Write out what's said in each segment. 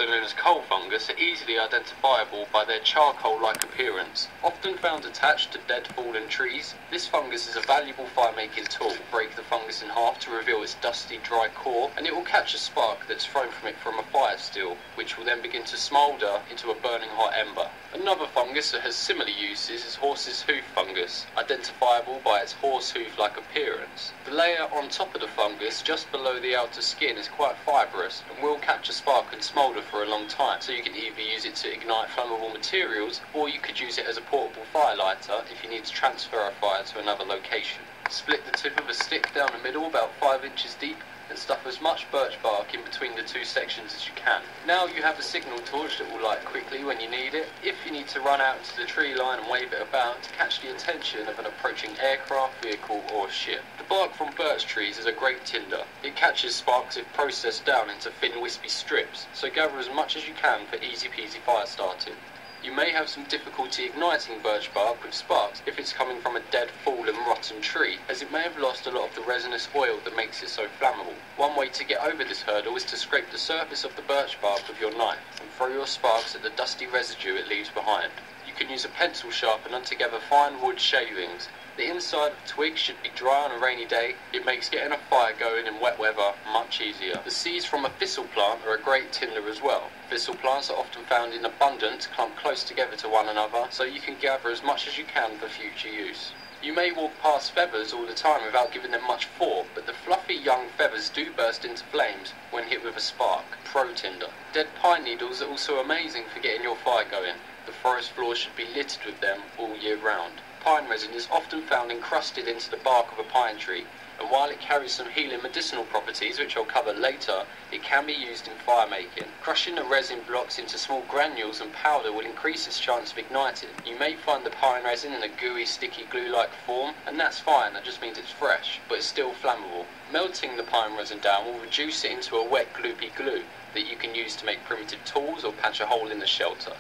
also known as coal fungus, are easily identifiable by their charcoal-like appearance. Often found attached to dead fallen trees, this fungus is a valuable fire-making tool. Break the fungus in half to reveal its dusty, dry core, and it will catch a spark that's thrown from it from a fire still, which will then begin to smoulder into a burning hot ember. Another fungus that has similar uses is horse's hoof fungus, identifiable by its horse hoof-like appearance. The layer on top of the fungus, just below the outer skin, is quite fibrous and will catch a spark and smoulder for a long time, so you can either use it to ignite flammable materials, or you could use it as a portable fire lighter if you need to transfer a fire to another location. Split the tip of a stick down the middle about 5 inches deep and stuff as much birch bark in between the two sections as you can. Now you have a signal torch that will light quickly when you need it, if you need to run out to the tree line and wave it about to catch the attention of an approaching aircraft, vehicle or ship. The bark from birch trees is a great tinder. It catches sparks if processed down into thin wispy strips, so gather as much as you can for easy peasy fire starting. You may have some difficulty igniting birch bark with sparks if it's coming from a dead, fallen, rotten tree, as it may have lost a lot of the resinous oil that makes it so flammable. One way to get over this hurdle is to scrape the surface of the birch bark with your knife and throw your sparks at the dusty residue it leaves behind. You can use a pencil sharpener to gather fine wood shavings. The inside of twigs should be dry on a rainy day. It makes getting a fire going in wet weather much easier. The seeds from a thistle plant are a great tinder as well. Thistle plants are often found in abundance, clumped close together to one another, so you can gather as much as you can for future use. You may walk past feathers all the time without giving them much thought, but the fluffy young feathers do burst into flames when hit with a spark. Pro tinder. Dead pine needles are also amazing for getting your fire going. The forest floor should be littered with them all year round. Pine resin is often found encrusted into the bark of a pine tree, and while it carries some healing medicinal properties, which I'll cover later, it can be used in fire making. Crushing the resin blocks into small granules and powder will increase its chance of igniting. You may find the pine resin in a gooey, sticky glue-like form, and that's fine, that just means it's fresh, but it's still flammable. Melting the pine resin down will reduce it into a wet, gloopy glue that you can use to make primitive tools or patch a hole in the shelter.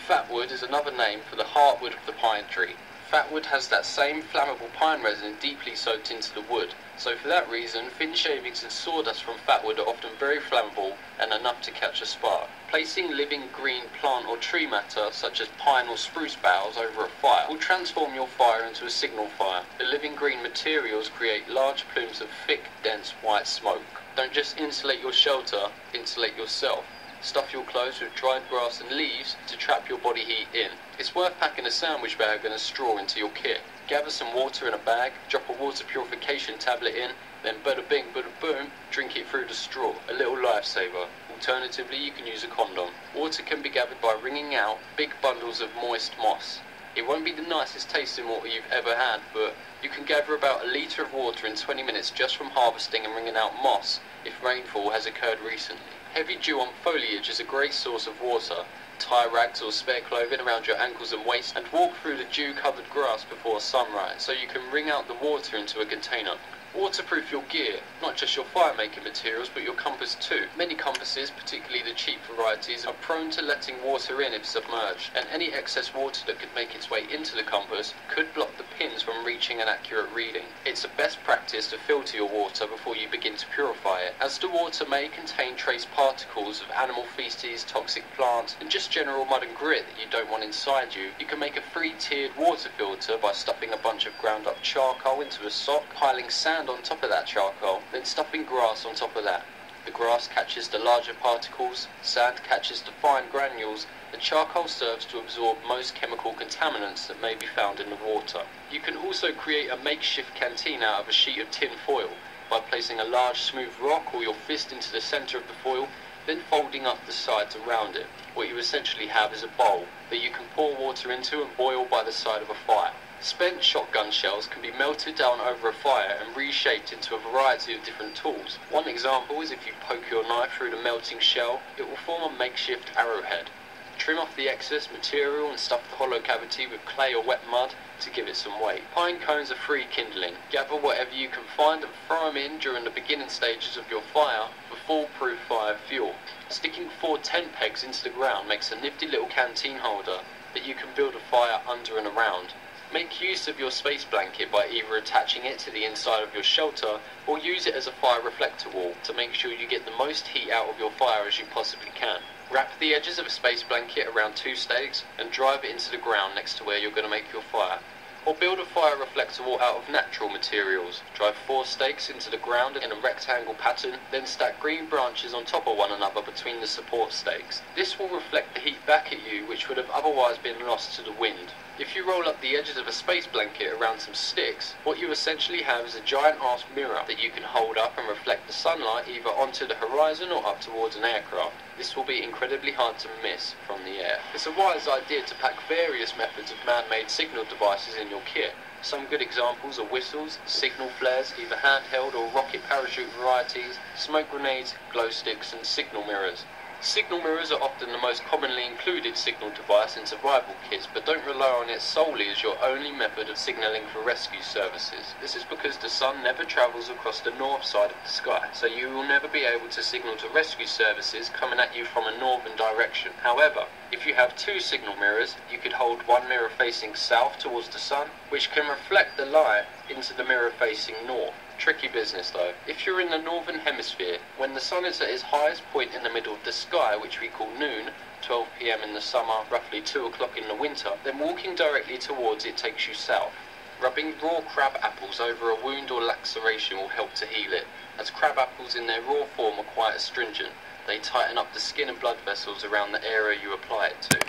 Fatwood is another name for the heartwood of the pine tree. Fatwood has that same flammable pine resin deeply soaked into the wood, so for that reason, thin shavings and sawdust from fatwood are often very flammable and enough to catch a spark. Placing living green plant or tree matter, such as pine or spruce boughs, over a fire will transform your fire into a signal fire. The living green materials create large plumes of thick, dense white smoke. Don't just insulate your shelter, insulate yourself. Stuff your clothes with dried grass and leaves to trap your body heat in. It's worth packing a sandwich bag and a straw into your kit. Gather some water in a bag, drop a water purification tablet in, then bada bing, bada boom, drink it through the straw. A little lifesaver. Alternatively, you can use a condom. Water can be gathered by wringing out big bundles of moist moss. It won't be the nicest tasting water you've ever had, but you can gather about a litre of water in 20 minutes just from harvesting and wringing out moss if rainfall has occurred recently. Heavy dew on foliage is a great source of water. Tie rags or spare clothing around your ankles and waist and walk through the dew-covered grass before sunrise so you can wring out the water into a container. Waterproof your gear, not just your fire-making materials but your compass too. Many compasses, particularly the cheap varieties, are prone to letting water in if submerged, and any excess water that could make its way into the compass could block the pins from reaching an accurate reading. It's a best practice to filter your water before you begin to purify it, as the water may contain trace particles of animal feces, toxic plants, and just general mud and grit that you don't want inside you. You can make a 3-tiered water filter by stuffing a bunch of ground up charcoal into a sock, piling sand on top of that charcoal, then stuffing grass on top of that. The grass catches the larger particles, sand catches the fine granules, and charcoal serves to absorb most chemical contaminants that may be found in the water. You can also create a makeshift canteen out of a sheet of tin foil by placing a large smooth rock or your fist into the centre of the foil, then folding up the sides around it. What you essentially have is a bowl that you can pour water into and boil by the side of a fire. Spent shotgun shells can be melted down over a fire and reshaped into a variety of different tools. One example is if you poke your knife through the melting shell, it will form a makeshift arrowhead. Trim off the excess material and stuff the hollow cavity with clay or wet mud to give it some weight. Pine cones are free kindling. Gather whatever you can find and throw them in during the beginning stages of your fire for foolproof fire fuel. Sticking 4 tent pegs into the ground makes a nifty little canteen holder that you can build a fire under and around. Make use of your space blanket by either attaching it to the inside of your shelter or use it as a fire reflector wall to make sure you get the most heat out of your fire as you possibly can. Wrap the edges of a space blanket around 2 stakes and drive it into the ground next to where you're going to make your fire. Or build a fire reflector wall out of natural materials. Drive 4 stakes into the ground in a rectangle pattern, then stack green branches on top of one another between the support stakes. This will reflect the heat back at you, which would have otherwise been lost to the wind. If you roll up the edges of a space blanket around some sticks, what you essentially have is a giant arch mirror that you can hold up and reflect the sunlight either onto the horizon or up towards an aircraft. This will be incredibly hard to miss from the air. It's a wise idea to pack various methods of man-made signal devices in your kit. Some good examples are whistles, signal flares, either handheld or rocket parachute varieties, smoke grenades, glow sticks and signal mirrors. Signal mirrors are often the most commonly included signal device in survival kits, but don't rely on it solely as your only method of signalling for rescue services. This is because the sun never travels across the north side of the sky, so you will never be able to signal to rescue services coming at you from a northern direction. However, if you have 2 signal mirrors, you could hold one mirror facing south towards the sun, which can reflect the light into the mirror facing north. Tricky business though. If you're in the northern hemisphere, when the sun is at its highest point in the middle of the sky, which we call noon, 12 PM in the summer, roughly 2 o'clock in the winter, then walking directly towards it takes you south. Rubbing raw crab apples over a wound or laceration will help to heal it, as crab apples in their raw form are quite astringent. They tighten up the skin and blood vessels around the area you apply it to.